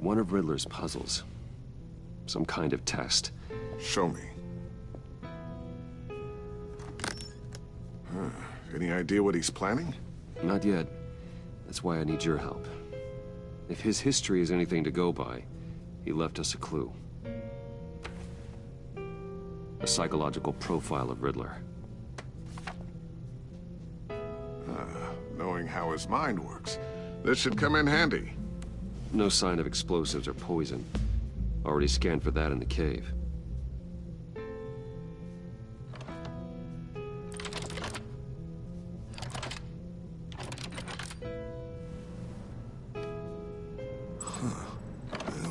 One of Riddler's puzzles. Some kind of test. Show me. Any idea what he's planning? Not yet. That's why I need your help. If his history is anything to go by, he left us a clue. A psychological profile of Riddler. Knowing how his mind works, this should come in handy. No sign of explosives or poison. Already scanned for that in the cave.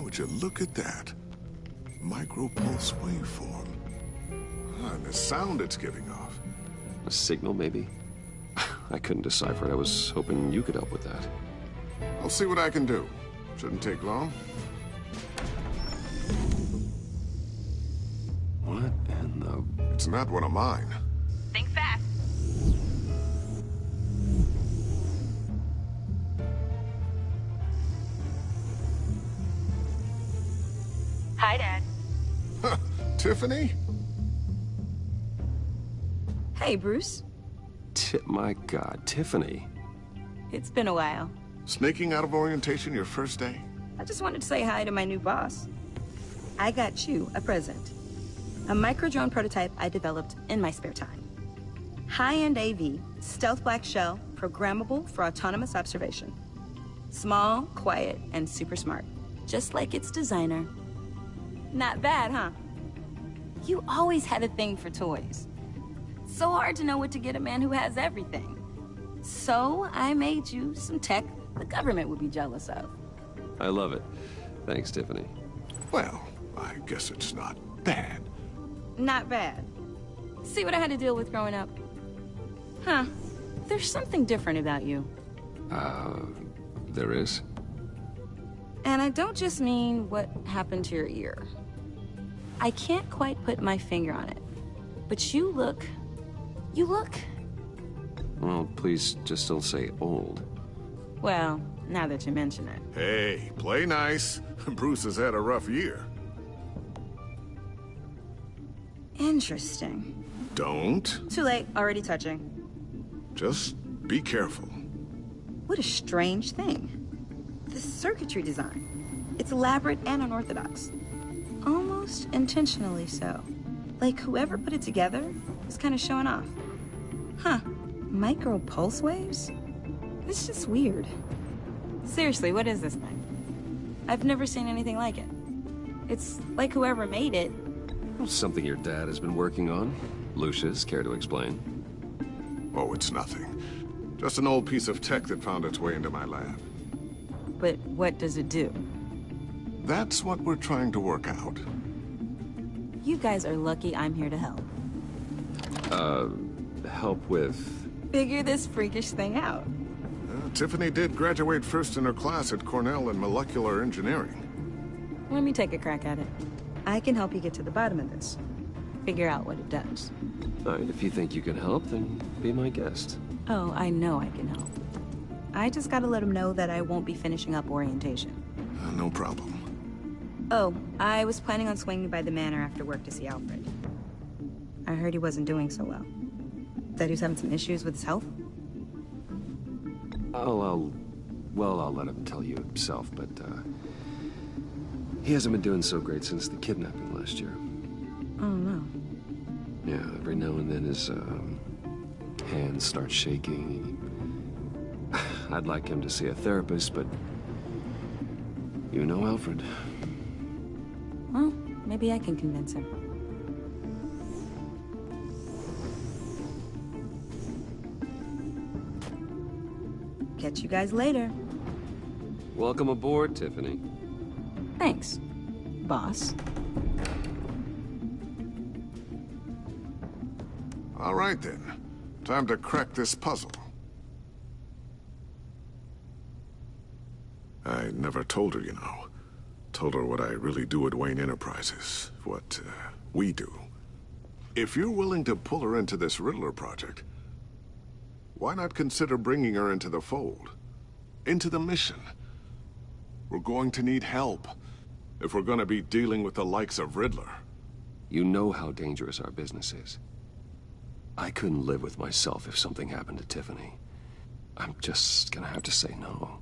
Would you look at that? Micropulse waveform. And the sound it's giving off. A signal, maybe? I couldn't decipher it. I was hoping you could help with that. I'll see what I can do. Shouldn't take long. What in the... It's not one of mine. Think fast. Hi, Dad. Tiffany? Hey, Bruce. My God, Tiffany. It's been a while. Sneaking out of orientation your first day? I just wanted to say hi to my new boss. I got you a present. A micro-drone prototype I developed in my spare time. High-end AV, stealth black shell, programmable for autonomous observation. Small, quiet, and super smart. Just like its designer. Not bad, huh? You always had a thing for toys. So hard to know what to get a man who has everything. So I made you some tech the government would be jealous of. I love it. Thanks, Tiffany. Well, I guess it's not bad. Not bad. See what I had to deal with growing up? Huh. There's something different about you. There is? And I don't just mean what happened to your ear. I can't quite put my finger on it. But you look... Well, please just don't say old. Well, now that you mention it. Hey, play nice. Bruce has had a rough year. Interesting. Don't. Too late, already touching. Just be careful. What a strange thing. The circuitry design. It's elaborate and unorthodox. Almost intentionally so. Like whoever put it together was kind of showing off. Huh. Micro pulse waves? It's just weird. Seriously, what is this thing? I've never seen anything like it. It's like whoever made it. Something your dad has been working on. Lucius, care to explain? Oh, it's nothing. Just an old piece of tech that found its way into my lab. But what does it do? That's what we're trying to work out. You guys are lucky I'm here to help. Help with... Figure this freakish thing out. Tiffany did graduate first in her class at Cornell in molecular engineering. Let me take a crack at it. I can help you get to the bottom of this. Figure out what it does. All right, if you think you can help, then be my guest. Oh, I know I can help. I just gotta let him know that I won't be finishing up orientation. No problem. Oh, I was planning on swinging by the manor after work to see Alfred. I heard he wasn't doing so well. That he was having some issues with his health? I'll let him tell you himself, but, he hasn't been doing so great since the kidnapping last year. Oh, no. Yeah, every now and then his, hands start shaking. I'd like him to see a therapist, but... You know Alfred. Well, maybe I can convince him. Catch you guys later. Welcome aboard, Tiffany. Thanks, boss. All right, then. Time to crack this puzzle. I never told her, you know. Told her what I really do at Wayne Enterprises. What, we do. If you're willing to pull her into this Riddler project, why not consider bringing her into the fold? Into the mission? We're going to need help if we're gonna be dealing with the likes of Riddler. You know how dangerous our business is. I couldn't live with myself if something happened to Tiffany. I'm just gonna have to say no.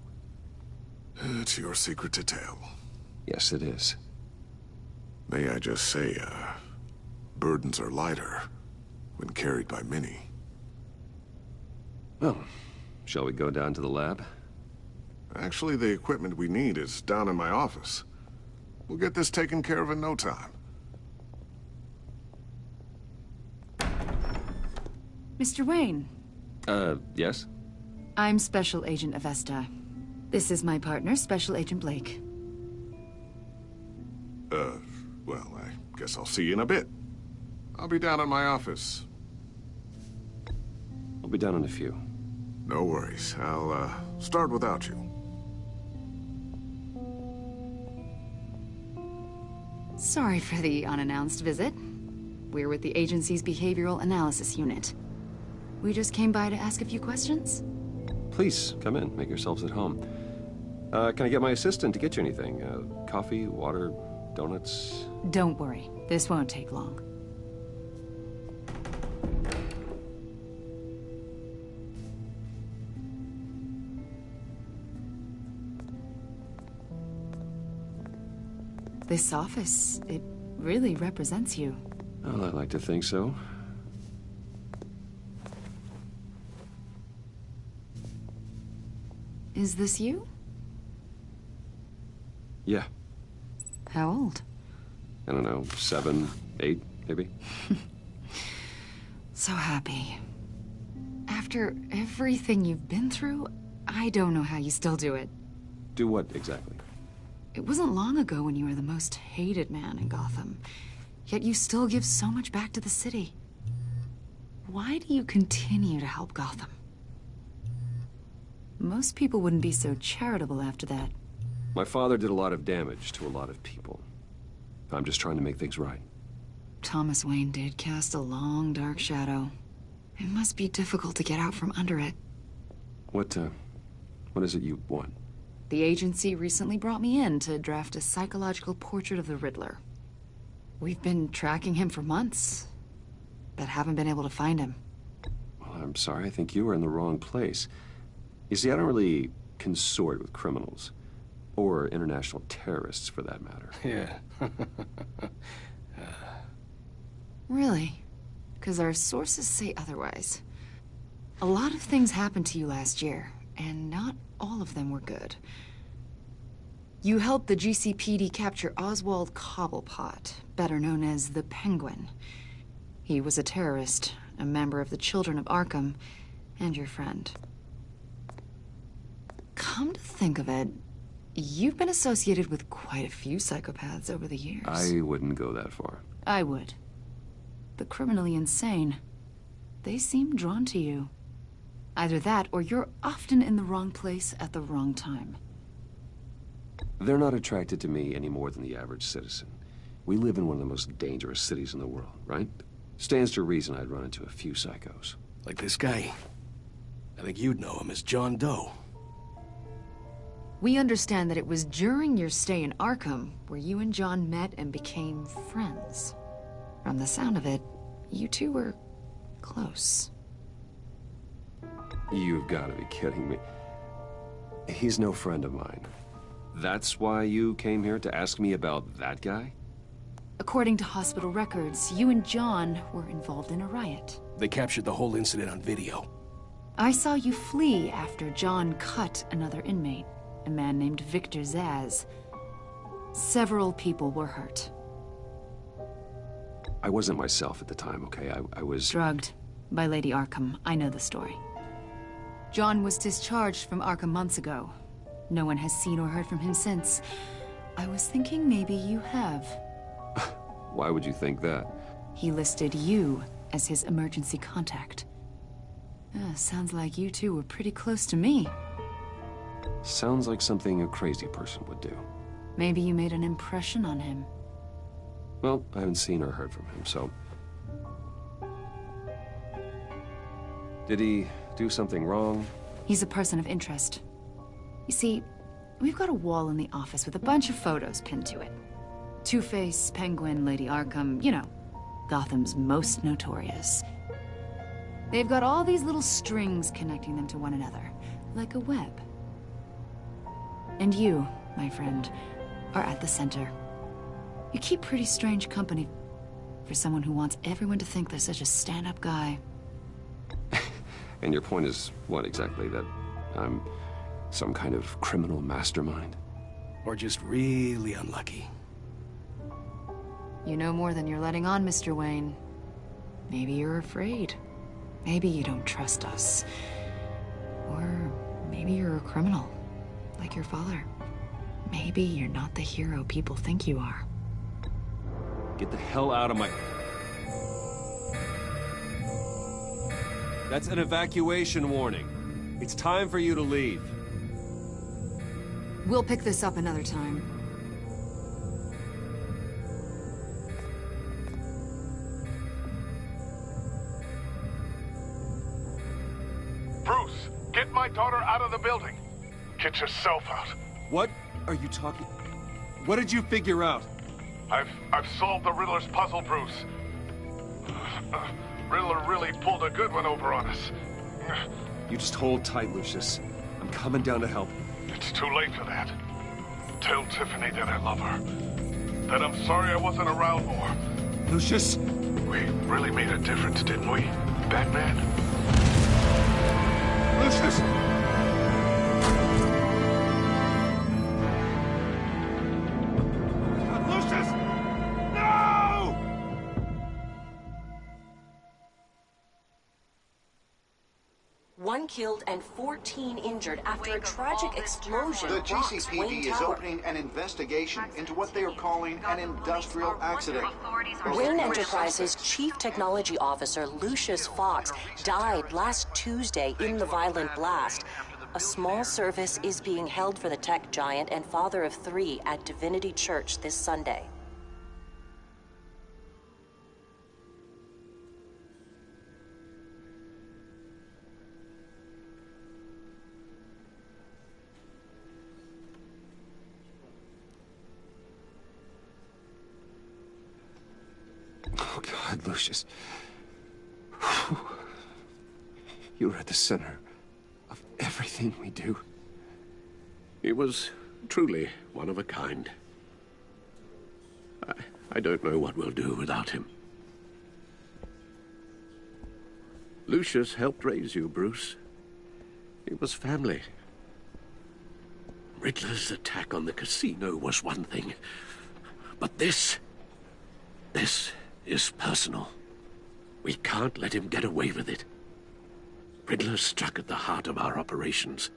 It's your secret to tell. Yes, it is. May I just say, burdens are lighter when carried by many. Well, shall we go down to the lab? Actually, the equipment we need is down in my office. We'll get this taken care of in no time. Mr. Wayne. Yes? I'm Special Agent Avesta. This is my partner, Special Agent Blake. Well, I guess I'll see you in a bit. I'll be down in my office. I'll be down in a few. No worries. I'll, start without you. Sorry for the unannounced visit. We're with the agency's Behavioral Analysis Unit. We just came by to ask a few questions. Please, come in. Make yourselves at home. Can I get my assistant to get you anything? Coffee, water, donuts? Don't worry. This won't take long. This office, it really represents you. Well, I'd like to think so. Is this you? Yeah. How old? I don't know, 7, 8, maybe? So happy. After everything you've been through, I don't know how you still do it. Do what, exactly? It wasn't long ago when you were the most hated man in Gotham, yet you still give so much back to the city. Why do you continue to help Gotham? Most people wouldn't be so charitable after that. My father did a lot of damage to a lot of people. I'm just trying to make things right. Thomas Wayne did cast a long, dark shadow. It must be difficult to get out from under it. What is it you want? The agency recently brought me in to draft a psychological portrait of the Riddler. We've been tracking him for months, but haven't been able to find him. Well, I'm sorry, I think you were in the wrong place. You see, I don't really consort with criminals. Or international terrorists, for that matter. Yeah. Really? Because our sources say otherwise. A lot of things happened to you last year, and not all of them were good. You helped the GCPD capture Oswald Cobblepot, better known as the Penguin. He was a terrorist, a member of the Children of Arkham, and your friend. Come to think of it, you've been associated with quite a few psychopaths over the years. I wouldn't go that far. I would. The criminally insane. They seem drawn to you. Either that, or you're often in the wrong place at the wrong time. They're not attracted to me any more than the average citizen. We live in one of the most dangerous cities in the world, right? Stands to reason I'd run into a few psychos. Like this guy. I think you'd know him as John Doe. We understand that it was during your stay in Arkham where you and John met and became friends. From the sound of it, you two were close. You've got to be kidding me. He's no friend of mine. That's why you came here to ask me about that guy? According to hospital records, you and John were involved in a riot. They captured the whole incident on video. I saw you flee after John cut another inmate, a man named Victor Zsasz. Several people were hurt. I wasn't myself at the time, okay? I was... Drugged by Lady Arkham. I know the story. John was discharged from Arkham months ago. No one has seen or heard from him since. I was thinking maybe you have. Why would you think that? He listed you as his emergency contact. Sounds like you two were pretty close to me. Sounds like something a crazy person would do. Maybe you made an impression on him. Well, I haven't seen or heard from him, so... Did he do something wrong? He's a person of interest. You see, We've got a wall in the office with a bunch of photos pinned to it. Two-Face, Penguin, Lady Arkham, you know, Gotham's most notorious. They've got all these little strings connecting them to one another, like a web. And you, my friend, are at the center. You keep pretty strange company for someone who wants everyone to think they're such a stand-up guy. And your point is what exactly? That I'm some kind of criminal mastermind? Or just really unlucky. You know more than you're letting on, Mr. Wayne. Maybe you're afraid. Maybe you don't trust us. Or maybe you're a criminal, like your father. Maybe you're not the hero people think you are. Get the hell out of my... That's an evacuation warning. It's time for you to leave. We'll pick this up another time. Bruce, get my daughter out of the building. Get yourself out. What are you talking... What did you figure out? I've solved the Riddler's puzzle, Bruce. Riddler really pulled a good one over on us. You just hold tight, Lucius. I'm coming down to help. It's too late for that. Tell Tiffany that I love her. That I'm sorry I wasn't around more. Lucius! We really made a difference, didn't we, Batman? Lucius! Lucius! No! One killed and 14 injured after a tragic explosion The rocks Wayne GCPD is Tower. opening an investigation into what they are calling an industrial accident. Wayne Enterprises Chief Technology Officer Lucius Fox died last Tuesday in the violent blast. A small service is being held for the tech giant and father of 3 at Divinity Church this Sunday. Oh, God, Lucius. You were at the center of everything we do. He was truly one of a kind. I don't know what we'll do without him. Lucius helped raise you, Bruce. It was family. Riddler's attack on the casino was one thing, but this is personal. We can't let him get away with it. Riddler struck at the heart of our operations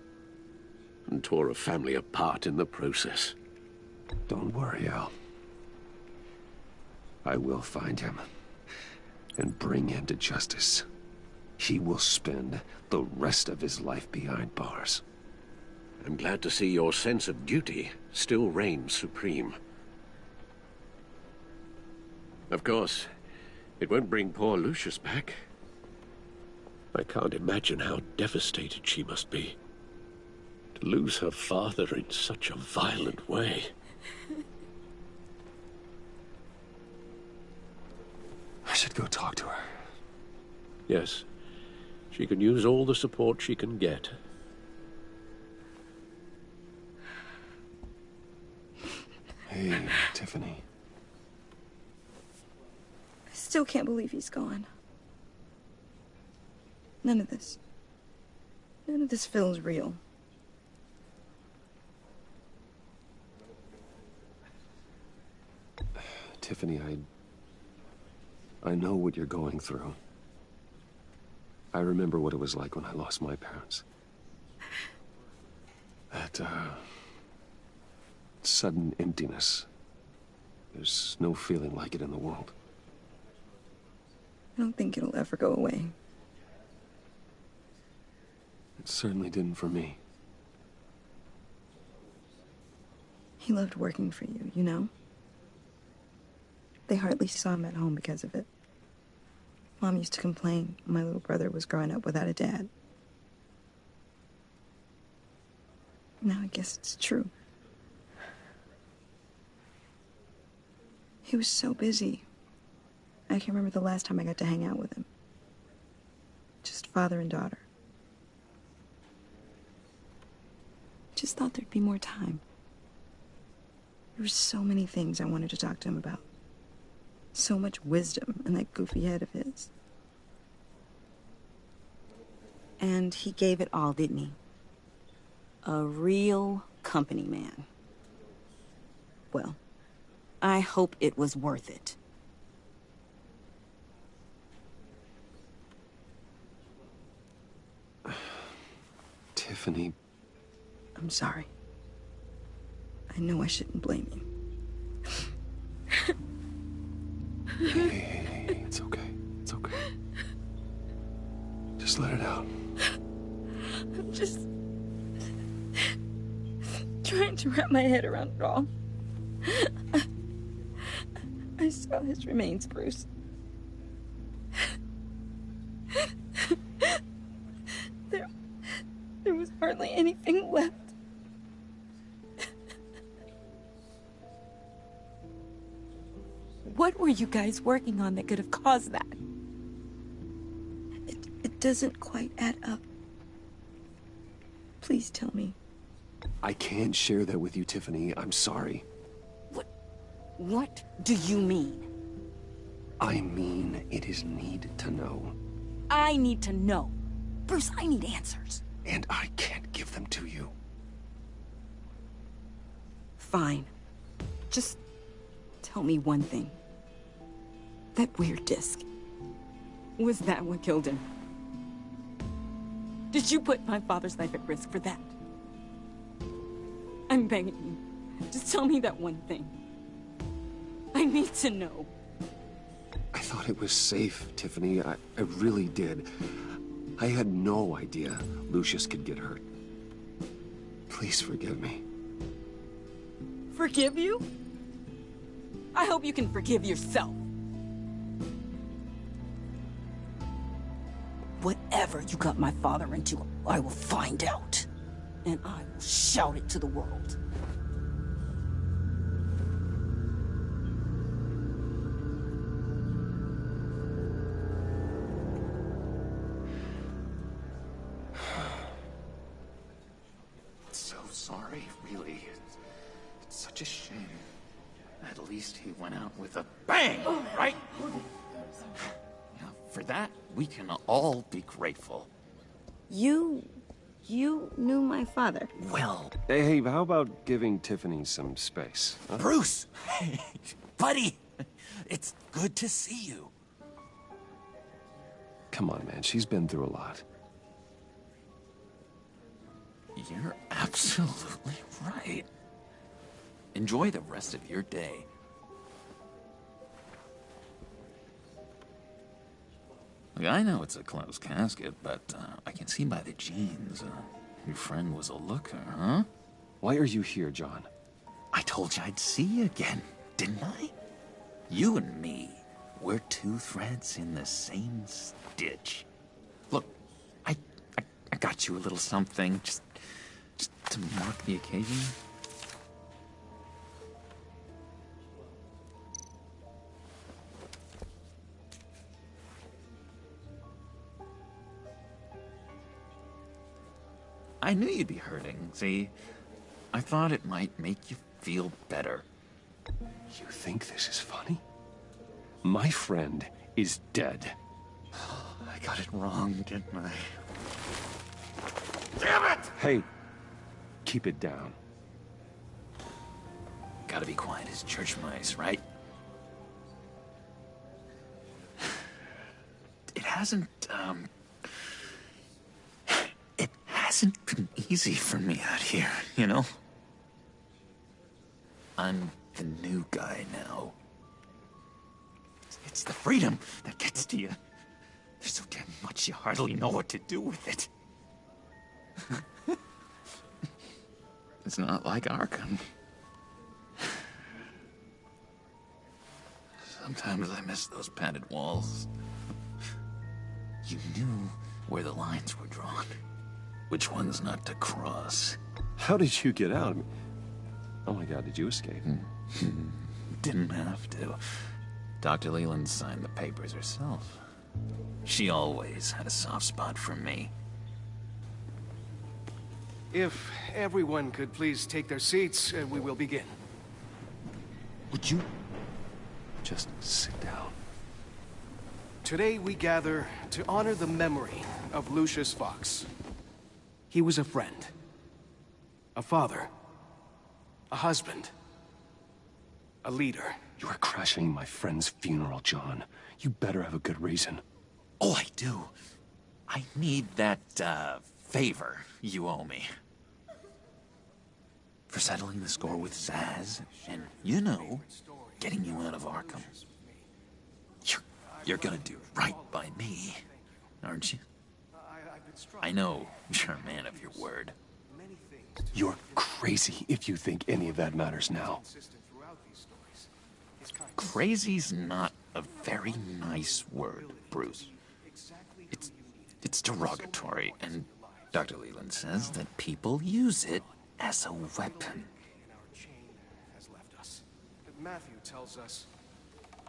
and tore a family apart in the process. Don't worry, Al. I will find him and bring him to justice. He will spend the rest of his life behind bars. I'm glad to see your sense of duty still reigns supreme. Of course, it won't bring poor Lucius back. I can't imagine how devastated she must be to lose her father in such a violent way. I should go talk to her. Yes, she can use all the support she can get. Hey, Tiffany. I still can't believe he's gone. None of this feels real. Tiffany, I know what you're going through. I remember what it was like when I lost my parents. That, sudden emptiness. There's no feeling like it in the world. I don't think it'll ever go away. It certainly didn't for me. He loved working for you, you know? They hardly saw him at home because of it. Mom used to complain my little brother was growing up without a dad. Now I guess it's true. He was so busy. I can't remember the last time I got to hang out with him. Just father and daughter. Just thought there'd be more time. There were so many things I wanted to talk to him about. So much wisdom in that goofy head of his. And he gave it all, didn't he? A real company man. Well, I hope it was worth it. Tiffany. I'm sorry. I know I shouldn't blame you. Hey, it's okay. It's okay. Just let it out. I'm just trying to wrap my head around it all. I saw his remains, Bruce. There was hardly anything left. What were you guys working on that could have caused that? It doesn't quite add up. Please tell me. I can't share that with you, Tiffany. I'm sorry. What do you mean? I mean, it is need to know. I need to know. Bruce, I need answers. And I can't give them to you. Fine. Just tell me one thing. That weird disc. Was that what killed him? Did you put my father's life at risk for that? I'm begging you. Just tell me that one thing. I need to know. I thought it was safe, Tiffany. I really did. I had no idea Lucius could get hurt. Please forgive me. Forgive you? I hope you can forgive yourself. Whatever you got my father into, I will find out. And I will shout it to the world. So sorry, really. It's such a shame. At least he went out with a bang, right? Yeah, for that, we can all be grateful. You knew my father. Well, Hey, how about giving Tiffany some space? Huh? Bruce! Buddy! It's good to see you. Come on, man. She's been through a lot. You're absolutely right. Enjoy the rest of your day. Look, I know it's a closed casket, but I can see by the jeans, your friend was a looker, huh? Why are you here, John? I told you I'd see you again, didn't I? You and me, we're two threads in the same stitch. Look, I got you a little something, just to mark the occasion. I knew you'd be hurting, see? I thought it might make you feel better. You think this is funny? My friend is dead. I got it wrong, didn't I? Damn it! Hey, keep it down. Gotta be quiet as church mice, right? It hasn't been easy for me out here, you know? I'm the new guy now. It's the freedom that gets to you. There's so damn much you hardly know what to do with it. It's not like Arkham. Sometimes I miss those padded walls. You knew where the lines were drawn. Which ones not to cross. How did you get out? I mean, oh my God, did you escape? Didn't have to. Dr. Leland signed the papers herself. She always had a soft spot for me. If everyone could please take their seats, we will begin. Would you just sit down? Today we gather to honor the memory of Lucius Fox. He was a friend, a father, a husband, a leader. You are crashing my friend's funeral, John. You better have a good reason. Oh, I do. I need that, favor you owe me. For settling the score with Zsasz, and, you know, getting you out of Arkham. You're gonna do right by me, aren't you? I know you're a man of your word. You're crazy if you think any of that matters now. Crazy's not a very nice word, Bruce. It's derogatory, and Dr. Leland says that people use it as a weapon. Matthew tells us,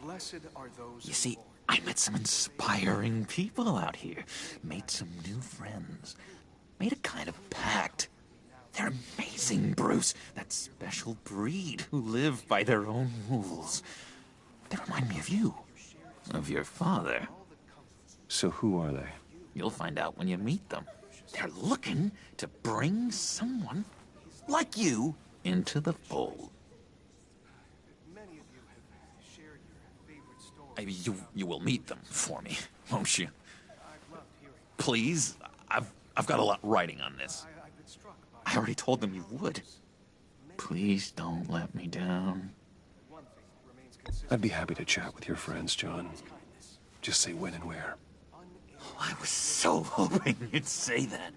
blessed are those. You see, I met some inspiring people out here. Made some new friends. Made a kind of pact. They're amazing, Bruce. That special breed who live by their own rules. They remind me of you. Of your father. So who are they? You'll find out when you meet them. They're looking to bring someone like you into the fold. You will meet them for me, won't you? Please, I've got a lot writing on this. I already told them you would. Please don't let me down. I'd be happy to chat with your friends, John. Just say when and where. Oh, I was so hoping you'd say that.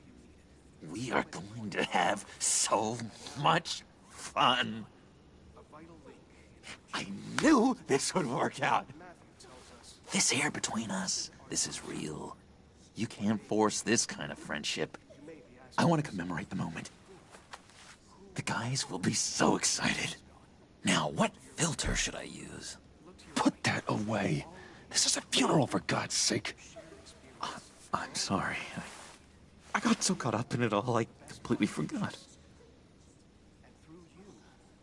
We are going to have so much fun. I knew this would work out. This air between us, this is real. You can't force this kind of friendship. I want to commemorate the moment. The guys will be so excited. Now, what filter should I use? Put that away. This is a funeral, for God's sake. I'm sorry. I got so caught up in it all, I completely forgot.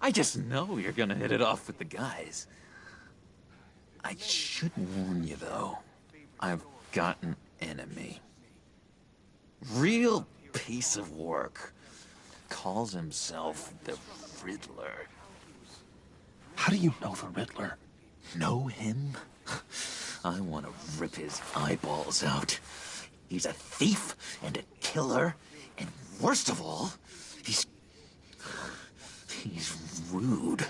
I just know you're gonna hit it off with the guys. I should warn you, though. I've got an enemy. Real piece of work. Calls himself the Riddler. How do you know the Riddler? Know him? I want to rip his eyeballs out. He's a thief and a killer, and worst of all, he's rude.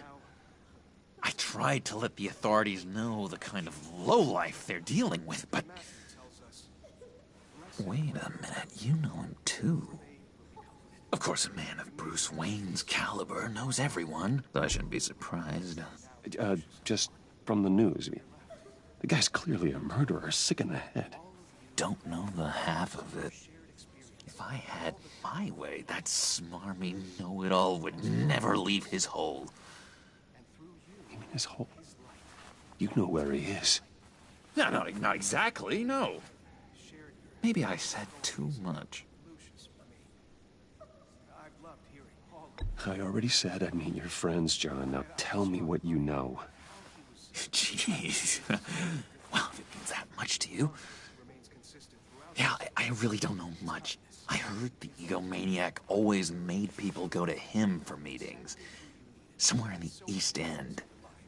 I tried to let the authorities know the kind of lowlife they're dealing with, but... Wait a minute, you know him too. Of course, a man of Bruce Wayne's caliber knows everyone, so I shouldn't be surprised. Just from the news. The guy's clearly a murderer, sick in the head. Don't know the half of it. If I had my way, that smarmy know-it-all would never leave his hole. You mean his hole? You know where he is. No, not exactly, no. Maybe I said too much. I already said I'd meet your friends, John. Now tell me what you know. Jeez. Well, if it means that much to you. Yeah, I really don't know much. I heard the egomaniac always made people go to him for meetings. Somewhere in the East End.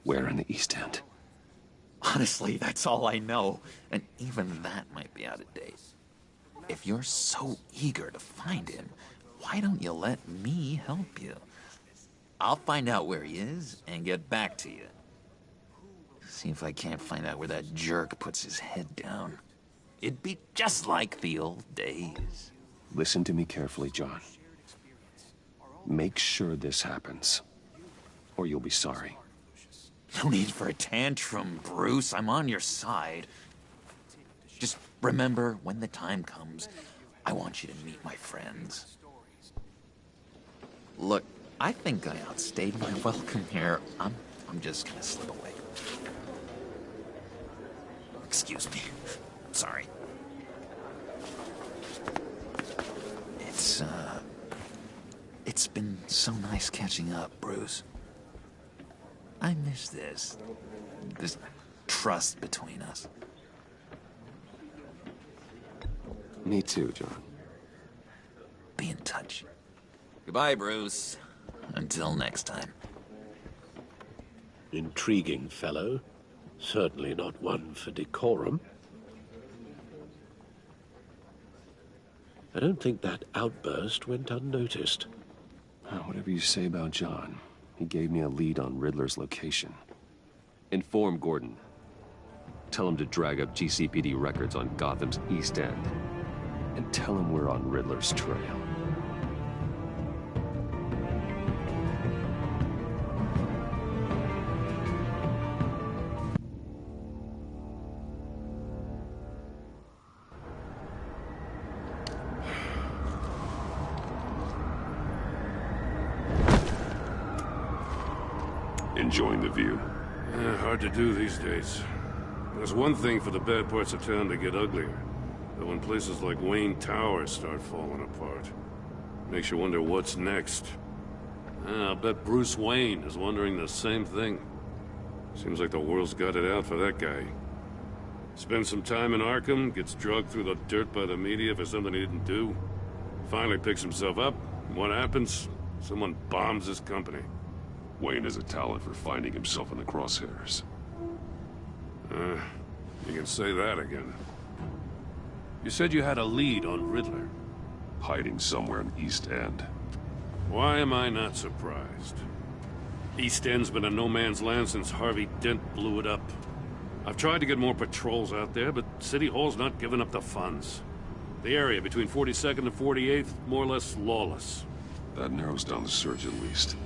Where in the East End? Honestly, that's all I know. And even that might be out of date. If you're so eager to find him, why don't you let me help you? I'll find out where he is and get back to you. See if I can't find out where that jerk puts his head down. It'd be just like the old days. Listen to me carefully, John. Make sure this happens, or you'll be sorry. No need for a tantrum, Bruce. I'm on your side. Just remember, when the time comes, I want you to meet my friends. Look, I think I outstayed my welcome here. I'm just gonna slip away. Excuse me. I'm sorry. It's been so nice catching up, Bruce. I miss this trust between us. Me too, John. Be in touch. Goodbye, Bruce. Until next time. Intriguing fellow. Certainly not one for decorum. I don't think that outburst went unnoticed. Whatever you say about John, he gave me a lead on Riddler's location. Inform Gordon. Tell him to drag up GCPD records on Gotham's East End. And tell him we're on Riddler's trail. Enjoying the view? Hard to do these days. There's one thing for the bad parts of town to get uglier. But when places like Wayne Tower start falling apart, makes you wonder what's next. I'll bet Bruce Wayne is wondering the same thing. Seems like the world's got it out for that guy. Spends some time in Arkham, gets dragged through the dirt by the media for something he didn't do. Finally picks himself up, and what happens? Someone bombs his company. Wayne has a talent for finding himself in the crosshairs. You can say that again. You said you had a lead on Riddler. Hiding somewhere in East End. Why am I not surprised? East End's been a no-man's land since Harvey Dent blew it up. I've tried to get more patrols out there, but City Hall's not giving up the funds. The area between 42nd and 48th, more or less lawless. That narrows down the search at least.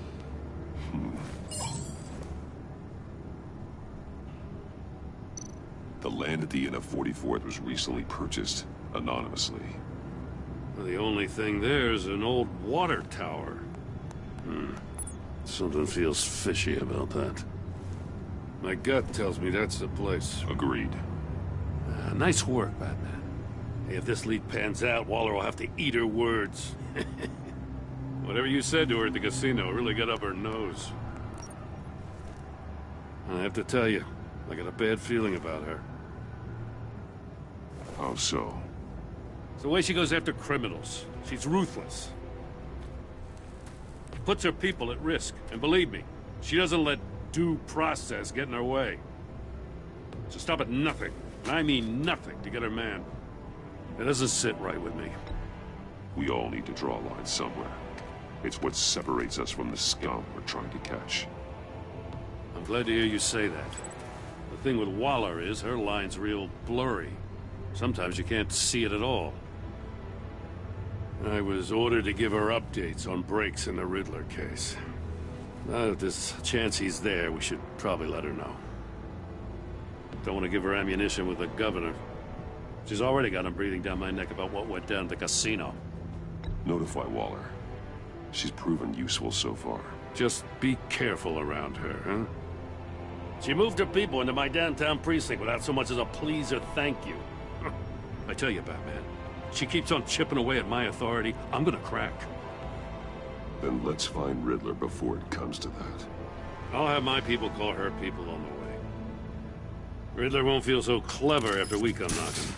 The land at the end of 44th was recently purchased, anonymously. Well, the only thing there is an old water tower. Something feels fishy about that. My gut tells me that's the place. Agreed. Nice work, Batman. Hey, if this lead pans out, Waller will have to eat her words. Whatever you said to her at the casino really got up her nose. I have to tell you, I got a bad feeling about her. How so? It's the way she goes after criminals. She's ruthless. Puts her people at risk. And believe me, she doesn't let due process get in her way. So stop at nothing, and I mean nothing, to get her man. It doesn't sit right with me. We all need to draw a line somewhere. It's what separates us from the scum we're trying to catch. I'm glad to hear you say that. The thing with Waller is her line's real blurry. Sometimes you can't see it at all. I was ordered to give her updates on breaks in the Riddler case. Now, if there's a chance he's there, we should probably let her know. Don't want to give her ammunition with the governor. She's already got him breathing down my neck about what went down at the casino. Notify Waller. She's proven useful so far. Just be careful around her, huh? She moved her people into my downtown precinct without so much as a please or thank you. I tell you, Batman, she keeps on chipping away at my authority, I'm gonna crack. Then let's find Riddler before it comes to that. I'll have my people call her people on the way. Riddler won't feel so clever after we come knocking.